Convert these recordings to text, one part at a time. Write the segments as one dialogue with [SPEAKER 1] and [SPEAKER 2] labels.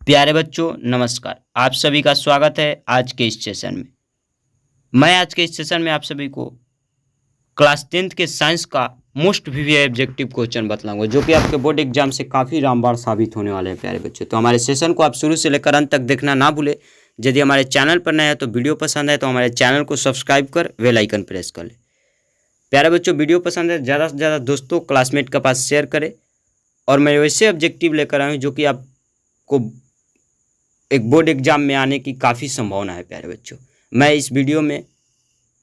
[SPEAKER 1] प्यारे बच्चों नमस्कार। आप सभी का स्वागत है आज के इस सेशन में। मैं आज के इस सेशन में आप सभी को क्लास 10th के साइंस का मोस्ट वीवीआई ऑब्जेक्टिव क्वेश्चन बतलाऊंगा जो कि आपके बोर्ड एग्जाम से काफ़ी रामबाण साबित होने वाले हैं। प्यारे बच्चों, तो हमारे सेशन को आप शुरू से लेकर अंत तक देखना ना भूले। यदि हमारे चैनल पर नए हैं तो वीडियो पसंद है तो हमारे चैनल को सब्सक्राइब कर बेल आइकन प्रेस कर ले। प्यारे बच्चों, वीडियो पसंद है ज़्यादा से ज़्यादा दोस्तों क्लासमेट के पास शेयर करें। और मैं वैसे ऑब्जेक्टिव लेकर आया हूँ जो कि आपको एक बोर्ड एग्जाम में आने की काफ़ी संभावना है। प्यारे बच्चों, मैं इस वीडियो में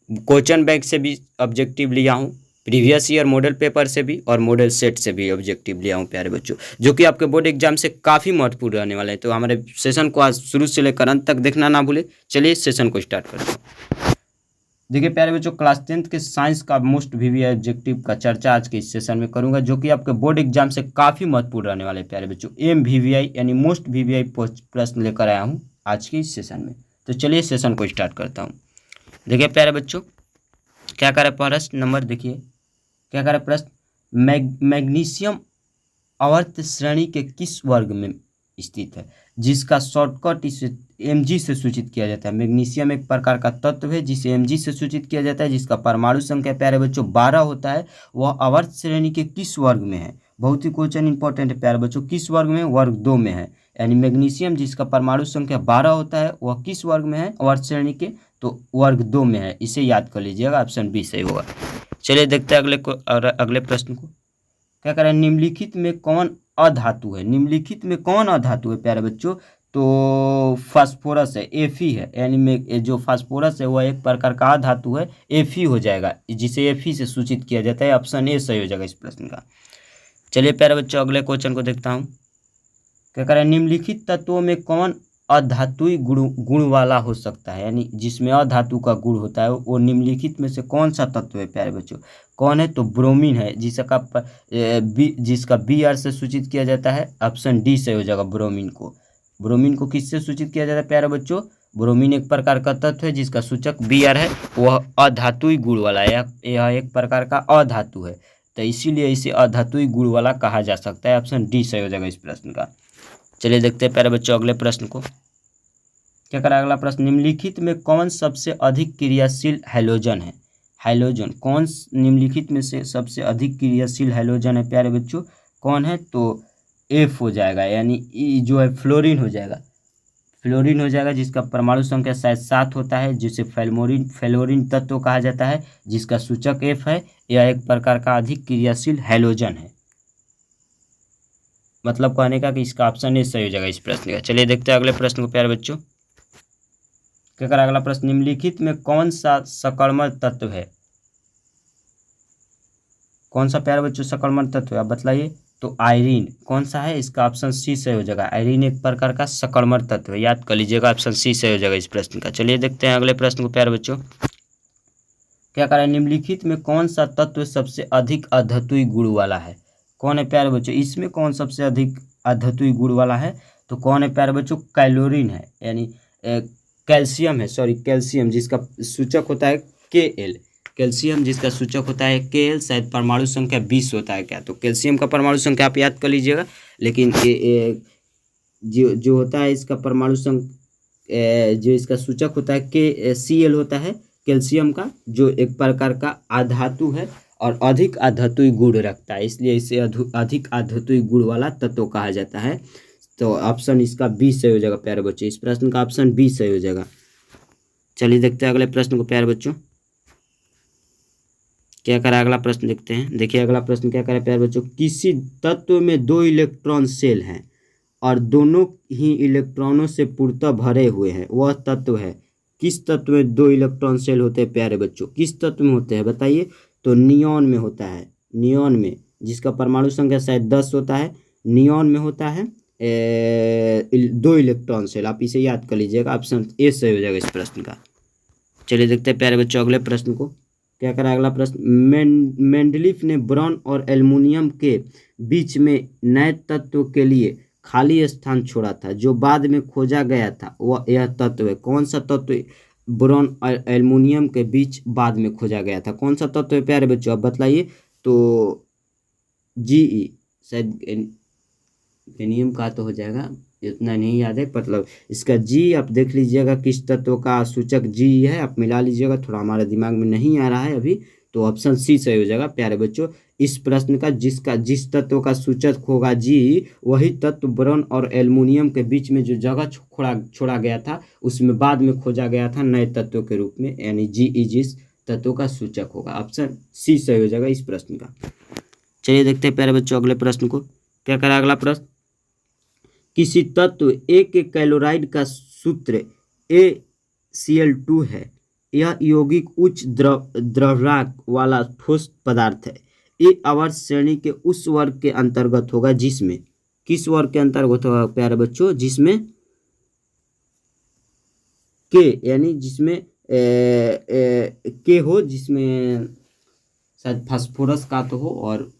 [SPEAKER 1] क्वेश्चन बैंक से भी ऑब्जेक्टिव लिया हूँ, प्रीवियस ईयर मॉडल पेपर से भी और मॉडल सेट से भी ऑब्जेक्टिव लिया हूँ प्यारे बच्चों, जो कि आपके बोर्ड एग्जाम से काफ़ी महत्वपूर्ण रहने वाले हैं। तो हमारे सेशन को आज शुरू से लेकर अंत तक देखना ना भूले। चलिए सेशन को स्टार्ट करते हैं। देखिए प्यारे बच्चों, क्लास 10th के साइंस का मोस्ट वीवीआई ऑब्जेक्टिव का चर्चा आज के इस सेशन में करूंगा जो कि आपके बोर्ड एग्जाम से काफ़ी महत्वपूर्ण रहने वाले प्यारे बच्चों। MVVI यानी मोस्ट वीवीआई प्रश्न लेकर आया हूं आज के इस सेशन में। तो चलिए सेशन को स्टार्ट करता हूं। देखिए प्यारे बच्चों, क्या करे प्रश्न नंबर, देखिए क्या करे प्रश्न, मैग्नीशियम आवर्त श्रेणी के किस वर्ग में स्थित है जिसका शॉर्टकट इसे Mg से सूचित किया जाता है। मैग्नीशियम एक प्रकार का तत्व है जिसे Mg से सूचित किया जाता है, जिसका परमाणु संख्या प्यारे बच्चों 12 होता है। वह आवर्त श्रेणी के किस वर्ग में है? बहुत ही क्वेश्चन इंपॉर्टेंट है प्यारे बच्चों। किस वर्ग में? वर्ग 2 में है। यानी मैग्नीशियम जिसका परमाणु संख्या 12 होता है वह किस वर्ग में है आवर्त श्रेणी के? तो वर्ग 2 में है। इसे याद कर लीजिएगा, ऑप्शन बी सही होगा। चलिए देखते हैं अगले प्रश्न को। क्या करें, निम्नलिखित में कौन अधातु है? निम्नलिखित में कौन अधातु है प्यारे बच्चों? तो फास्फोरस है, Fe है। यानी में जो फास्फोरस है वह एक प्रकार का अधातु है, Fe हो जाएगा, जिसे Fe से सूचित किया जाता है। ऑप्शन ए सही हो जाएगा इस प्रश्न का। चलिए प्यारे बच्चों अगले क्वेश्चन को देखता हूँ। क्या करें, निम्नलिखित तत्वों में कौन अधातुई गुण वाला हो सकता है? यानी जिसमें अधातु का गुण होता है वो निम्नलिखित में से कौन सा तत्व है प्यारे बच्चों? कौन है? तो ब्रोमीन है, जिसका Br से सूचित किया जाता है। ऑप्शन डी सही हो जाएगा ब्रोमीन को। ब्रोमीन को किससे सूचित किया जाता है प्यारे बच्चों? ब्रोमीन एक प्रकार का तत्व है जिसका सूचक Br है, वह अधातुई गुण वाला है। यह एक प्रकार का अधातु है, तो इसीलिए इसे अधातुई गुण वाला कहा जा सकता है। ऑप्शन डी सही हो जाएगा इस प्रश्न का। चलिए देखते हैं प्यारे बच्चों अगले प्रश्न को। क्या करा अगला प्रश्न, निम्नलिखित में कौन सबसे अधिक क्रियाशील हैलोजन है? हैलोजन कौन निम्नलिखित में से सबसे अधिक क्रियाशील हैलोजन है प्यारे बच्चों? कौन है? तो F हो जाएगा, यानी जो है फ्लोरीन हो जाएगा। फ्लोरीन हो जाएगा जिसका परमाणु संख्या शायद 7 होता है, जिसे फ्लोरीन तत्व कहा जाता है, जिसका सूचक F है। यह एक प्रकार का अधिक क्रियाशील हैलोजन है। मतलब कहने का कि इसका ऑप्शन ए सही हो जाएगा इस प्रश्न का। चलिए देखते हैं अगले प्रश्न को प्यारे बच्चों। क्या करा अगला प्रश्न, निम्नलिखित में कौन सा सकर्मक तत्व है? कौन सा प्यारे बच्चों सकर्मक तत्व है आप बतलाइए। तो आयरन कौन सा है? इसका ऑप्शन सी सही हो जाएगा। आयरन एक प्रकार का सकर्मक तत्व है, याद कर लीजिएगा, ऑप्शन सी सही हो जाएगा इस प्रश्न का। चलिए देखते हैं अगले प्रश्न को प्यारे बच्चों। क्या करें, निम्नलिखित में कौन सा तत्व सबसे अधिक अधातुई गुण वाला है? कौन है प्यारे बच्चों? इसमें कौन सबसे अधिक अधातुई गुण वाला है? तो कौन है प्यारे बच्चों? कैलोरीन है, यानी कैल्शियम है, सॉरी कैल्शियम जिसका सूचक होता है Kl। कैल्शियम जिसका सूचक होता है Kl, शायद परमाणु संख्या 20 होता है क्या? तो कैल्शियम का परमाणु संख्या आप याद कर लीजिएगा, लेकिन जो होता है इसका परमाणु संख्या, जो इसका सूचक होता है Cl होता है कैल्शियम का, जो एक प्रकार का आधातु है और अधिक आधातुई गुण रखता है, इसलिए इसे अधिक आधातुई गुण वाला तत्व कहा जाता है। तो ऑप्शन इसका बी सही हो जाएगा प्यारे बच्चों। इस प्रश्न का ऑप्शन बी सही हो जाएगा। चलिए देखते हैं अगले प्रश्न को प्यारे बच्चों। क्या करा अगला प्रश्न देखते हैं। देखिए अगला प्रश्न क्या करा प्यारे बच्चों, किसी तत्व में 2 इलेक्ट्रॉन शेल हैं और दोनों ही इलेक्ट्रॉनों से पूर्णतः भरे हुए हैं, वह तत्व है। किस तत्व में 2 इलेक्ट्रॉन शेल होते हैं प्यारे बच्चों? किस तत्व में होते हैं बताइए। तो नियॉन में होता है। नियॉन में, जिसका परमाणु संख्या शायद 10 होता है, नियॉन में होता है 2 इलेक्ट्रॉन शेल। आप इसे याद कर लीजिएगा, ऑप्शन ए सही हो जाएगा इस प्रश्न का। चलिए देखते हैं प्यारे बच्चों अगले प्रश्न को। क्या करा अगला प्रश्न, मेंडलीफ ने बोरॉन और एल्युमिनियम के बीच में नए तत्व के लिए खाली स्थान छोड़ा था जो बाद में खोजा गया था, वह यह तत्व है। कौन सा तत्व बोरॉन और एल्युमिनियम के बीच बाद में खोजा गया था? कौन सा तत्व है प्यारे बच्चों आप बतलाइए। तो Ge, शायद एनियम का तो हो जाएगा, इतना नहीं याद है, मतलब इसका जी आप देख लीजिएगा किस तत्व का सूचक जी है, आप मिला लीजिएगा, थोड़ा हमारे दिमाग में नहीं आ रहा है अभी, तो ऑप्शन सी सही हो जाएगा प्यारे बच्चों। इस प्रश्न का जिस तत्व का सूचक होगा जी, वही तत्व बोरॉन और एल्युमिनियम के बीच में जो जगह छोड़ा गया था उसमें बाद में खोजा गया था नए तत्व के रूप में, यानी जी जिस तत्व का सूचक होगा। ऑप्शन सी सही हो जाएगा इस प्रश्न का। चलिए देखते हैं प्यारे बच्चों अगले प्रश्न को। क्या करा अगला प्रश्न, किसी तत्व ए के क्लोराइड का सूत्र ACl2 है। यह यौगिक उच्च द्रव्यराग वाला ठोस पदार्थ है। ये आवर्त श्रेणी के उस वर्ग के अंतर्गत होगा जिसमें, किस वर्ग के अंतर्गत होगा प्यारे बच्चों, जिसमें के यानी जिसमें के हो, जिसमें शायद फास्फोरस का तो हो, और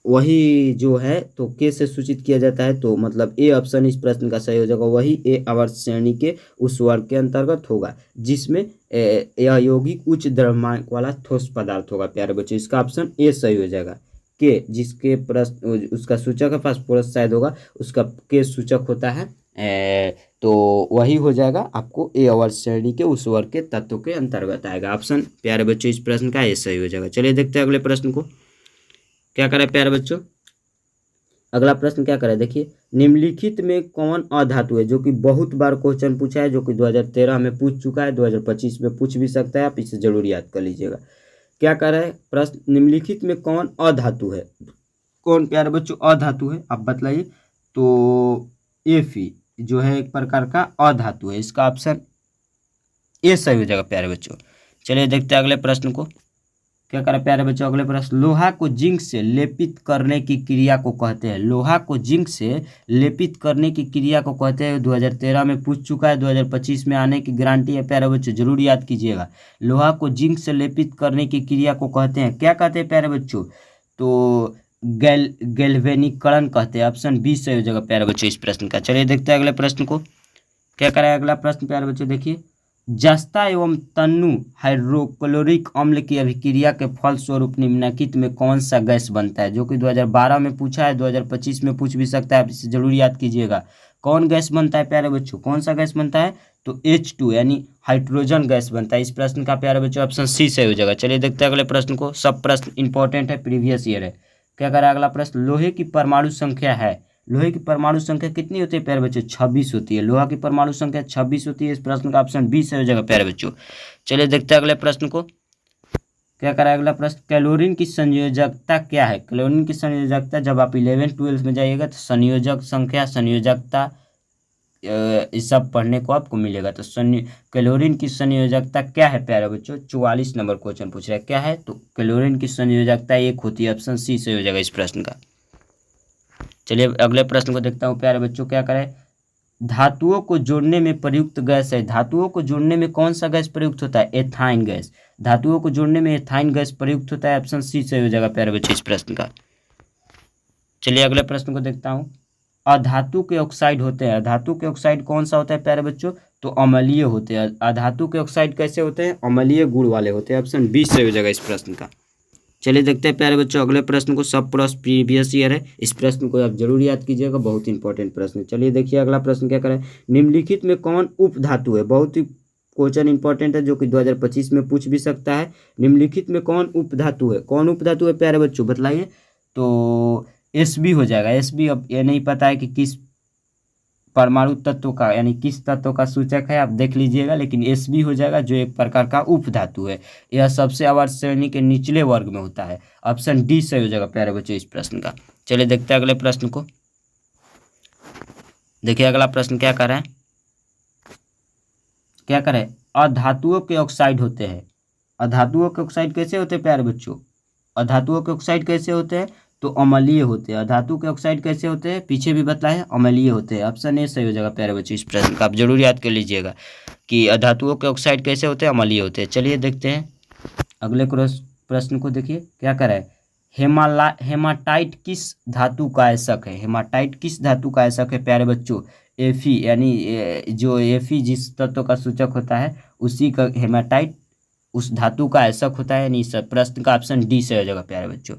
[SPEAKER 1] वही जो है तो के से सूचित किया जाता है, तो मतलब ए ऑप्शन इस प्रश्न का सही हो जाएगा। वही ए आवर्त श्रेणी के उस वर्ग के अंतर्गत होगा जिसमें यह यौगिक उच्च द्रव्यमान वाला ठोस पदार्थ होगा प्यारे बच्चों। इसका ऑप्शन ए सही हो जाएगा। के जिसके प्रश्न उसका सूचक है फास्फोरस शायद होगा, उसका के सूचक होता है तो वही हो जाएगा आपको ए आवर्त श्रेणी के उस वर्ग के तत्व के अंतर्गत आएगा। ऑप्शन प्यारे बच्चों इस प्रश्न का ए सही हो जाएगा। चलिए देखते हैं अगले प्रश्न को। क्या करें प्यारे बच्चों, अगला प्रश्न क्या करें, देखिए निम्नलिखित में कौन अधातु है, जो कि बहुत बार क्वेश्चन पूछा है, जो कि 2013 में पूछ चुका है, 2025 में पूछ भी सकता है, आप इसे जरूर याद कर लीजिएगा। क्या करें प्रश्न, निम्नलिखित में कौन अधातु है, कौन प्यारे बच्चों अधातु है, आप बतलाइए। तो Fe जो है एक प्रकार का अधातु है, इसका ऑप्शन ए सही हो जाएगा प्यारे बच्चों। चलिए देखते हैं अगले प्रश्न को। क्या करें प्यारे बच्चों अगले प्रश्न, लोहा को जिंक से लेपित करने की क्रिया को कहते हैं। लोहा को जिंक से लेपित करने की क्रिया को कहते हैं, 2013 में पूछ चुका है, 2025 में आने की गारंटी है प्यारे बच्चों, जरूर याद कीजिएगा। लोहा को जिंक से लेपित करने की क्रिया को कहते हैं, क्या कहते हैं प्यारे बच्चों, तो गैल्वेनीकरण कहते हैं। ऑप्शन बी सही हो जाएगा प्यारे बच्चों इस प्रश्न का। चलिए देखते हैं अगले प्रश्न को। क्या करें अगला प्रश्न प्यारे बच्चों, देखिए जस्ता एवं तन्नु हाइड्रोक्लोरिक अम्ल की अभिक्रिया के फलस्वरूप निम्नलिखित में कौन सा गैस बनता है, जो कि 2012 में पूछा है, 2025 में पूछ भी सकता है, आप इसे जरूर याद कीजिएगा। कौन गैस बनता है प्यारे बच्चों, कौन सा गैस बनता है, तो H2 यानी हाइड्रोजन गैस बनता है। इस प्रश्न का प्यारे बच्चों ऑप्शन सी सही हो जाएगा। चलिए देखते हैं अगले प्रश्न को, सब प्रश्न इंपॉर्टेंट है, प्रीवियस ईयर है। क्या करें अगला प्रश्न, लोहे की परमाणु संख्या है, लोहे की परमाणु संख्या कितनी होती है प्यारे बच्चों, 26 होती है। लोहा की परमाणु संख्या 26 होती है। इस प्रश्न का ऑप्शन बी सही हो जाएगा प्यारे बच्चों। चलिए देखते हैं अगले प्रश्न को। क्या करें अगला प्रश्न, क्लोरीन की संयोजकता क्या है। क्लोरीन की संयोजकता जब आप 11-12 में जाइएगा तो संयोजक संख्या, संयोजकता इस सब पढ़ने को आपको मिलेगा। तो क्लोरीन की संयोजकता क्या है प्यारे बच्चों, 44 नंबर क्वेश्चन पूछ रहा है, क्या है, तो क्लोरीन की संयोजकता 1 होती है। ऑप्शन सी सही हो जाएगा इस प्रश्न का। चलिए अगले प्रश्न को देखता हूँ प्यारे बच्चों। क्या करें, धातुओं को जोड़ने में प्रयुक्त गैस है। धातुओं को जोड़ने में कौन सा गैस प्रयुक्त होता है, एथाइन गैस। धातुओं को जोड़ने में एथाइन गैस प्रयुक्त होता है। ऑप्शन सी सही हो जाएगा प्यारे बच्चों इस प्रश्न का। चलिए अगले प्रश्न को देखता हूँ। अधातु के ऑक्साइड होते हैं। अधातु के ऑक्साइड कौन सा होता है प्यारे बच्चों, तो अम्लीय होते हैं। अधातु के ऑक्साइड कैसे होते हैं, अम्लीय गुण वाले होते हैं। ऑप्शन बी सही हो जाएगा इस प्रश्न का। चलिए देखते हैं प्यारे बच्चों अगले प्रश्न को। सब प्रश्न प्रीवियस ईयर है, इस प्रश्न को आप जरूर याद कीजिएगा, बहुत इंपॉर्टेंट प्रश्न है। चलिए देखिए अगला प्रश्न क्या करें, निम्नलिखित में कौन उपधातु है। बहुत ही क्वेश्चन इंपॉर्टेंट है, जो कि 2025 में पूछ भी सकता है। निम्नलिखित में कौन उपधातु है, कौन उपधातु है प्यारे बच्चों बतलाइए। तो Sb हो जाएगा। Sb अब ये नहीं पता है कि किस परमाणु तत्व का यानी किस तत्व का सूचक है, आप देख लीजिएगा, लेकिन Sb हो जाएगा, जो एक प्रकार का उपधातु है। यह सबसे आवर्त श्रेणी के निचले वर्ग में होता है। ऑप्शन डी सही हो जाएगा प्यारे बच्चों इस प्रश्न का। चलिए देखते हैं अगले प्रश्न को। देखिए अगला प्रश्न क्या कर रहे हैं, क्या करें, अधातुओं के ऑक्साइड होते हैं। अधातुओं के ऑक्साइड कैसे होते हैं प्यारे बच्चों, अधातुओं के ऑक्साइड कैसे होते हैं, तो अम्लीय होते हैं। धातु के ऑक्साइड कैसे होते हैं, पीछे भी बताया है, अम्लीय होते हैं। ऑप्शन ए सही हो जाएगा प्यारे बच्चों इस प्रश्न का। आप जरूर याद कर लीजिएगा कि धातुओं के ऑक्साइड कैसे होते हैं, अम्लीय होते हैं। चलिए देखते हैं अगले प्रश्न को। देखिए क्या करें, हेमाटाइट किस धातु का आयशक है। हेमाटाइट किस धातु का आयशक है प्यारे बच्चों, Fe यानी जो Fe जिस तत्व का सूचक होता है उसी का हेमाटाइट उस धातु का आयशक होता है। यानी इस प्रश्न का ऑप्शन डी से हो जाएगा प्यारे बच्चों।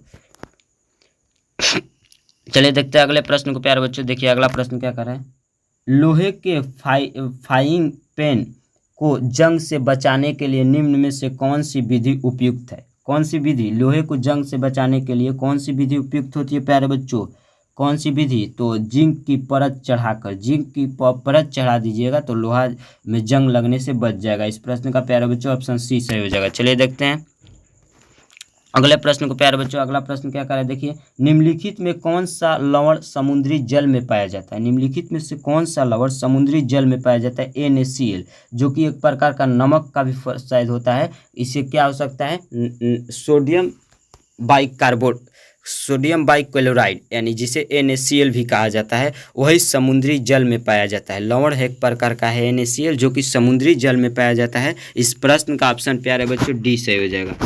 [SPEAKER 1] चलिए देखते हैं अगले प्रश्न को प्यारे बच्चों। देखिए अगला प्रश्न क्या कर रहे हैं, लोहे के फ्राइंग पैन को जंग से बचाने के लिए निम्न में से कौन सी विधि उपयुक्त है? कौन सी विधि लोहे को जंग से बचाने के लिए कौन सी विधि उपयुक्त होती है प्यारे बच्चों? कौन सी विधि? तो जिंक की परत चढ़ाकर, जिंक की परत चढ़ा दीजिएगा तो लोहा में जंग लगने से बच जाएगा। इस प्रश्न का प्यारे बच्चों ऑप्शन सी सही हो जाएगा। चलिए देखते हैं अगले प्रश्न को प्यारे बच्चों। अगला प्रश्न क्या कर रहा है देखिए, निम्नलिखित में कौन सा लवण समुद्री जल में पाया जाता है? निम्नलिखित में से कौन सा लवण समुद्री जल में पाया जाता है? NaCl, जो कि एक प्रकार का नमक का भी शायद होता है। इसे क्या हो सकता है? सोडियम बाइक्लोराइड, यानी जिसे NaCl भी कहा जाता है, वही समुद्री जल में पाया जाता है। लवण है एक प्रकार का है NaCl, जो कि समुद्री जल में पाया जाता है। इस प्रश्न का ऑप्शन प्यारे बच्चों डी सही हो जाएगा।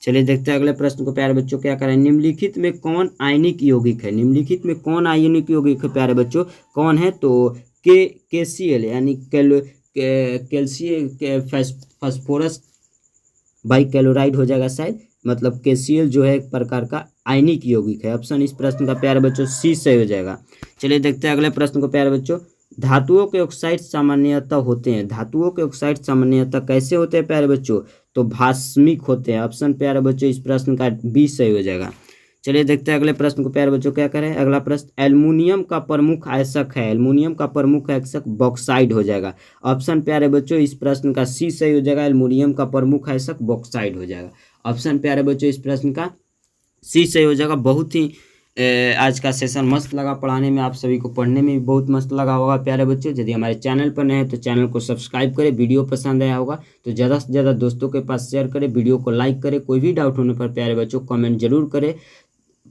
[SPEAKER 1] चलिए देखते हैं अगले प्रश्न को प्यारे बच्चों। क्या करें, निम्नलिखित में कौन आयनिक यौगिक है? निम्नलिखित में कौन आयनिक यौगिक है प्यारे बच्चों? कौन है? तो KCl, यानी फास्फोरस बाइक्लोराइड हो जाएगा शायद। मतलब KCl जो है एक प्रकार का आयनिक यौगिक है। ऑप्शन इस प्रश्न का प्यारे बच्चों सी सही हो जाएगा। चलिए देखते हैं अगले प्रश्न को प्यारे बच्चों। धातुओं के ऑक्साइड सामान्यतः होते हैं। धातुओं के ऑक्साइड सामान्यतः कैसे होते हैं प्यारे बच्चों? तो भास्मिक होते हैं। ऑप्शन प्यारे बच्चों इस प्रश्न का बी सही हो जाएगा। चलिए देखते हैं अगले प्रश्न को प्यारे बच्चों। क्या करें, अगला प्रश्न, एल्युमिनियम का प्रमुख आयस्क है। एल्युमिनियम का प्रमुख आयस्क बॉक्साइड हो जाएगा। ऑप्शन प्यारे बच्चों इस प्रश्न का सी सही हो जाएगा। एल्युमिनियम का प्रमुख आयस्क बॉक्साइड हो जाएगा। ऑप्शन प्यारे बच्चों इस प्रश्न का सी सही हो जाएगा। बहुत ही आज का सेशन मस्त लगा पढ़ाने में, आप सभी को पढ़ने में भी बहुत मस्त लगा होगा प्यारे बच्चों। यदि हमारे चैनल पर नए हैं तो चैनल को सब्सक्राइब करें। वीडियो पसंद आया होगा तो ज़्यादा से ज़्यादा दोस्तों के पास शेयर करें। वीडियो को लाइक करें। कोई भी डाउट होने पर प्यारे बच्चों कमेंट जरूर करें।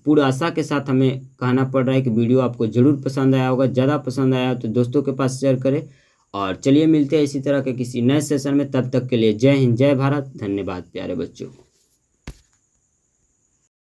[SPEAKER 1] पूरी आशा के साथ हमें कहना पड़ रहा है कि वीडियो आपको जरूर पसंद आया होगा। ज़्यादा पसंद आया तो दोस्तों के पास शेयर करें। और चलिए मिलते हैं इसी तरह के किसी नए सेशन में। तब तक के लिए जय हिंद, जय भारत, धन्यवाद प्यारे बच्चों।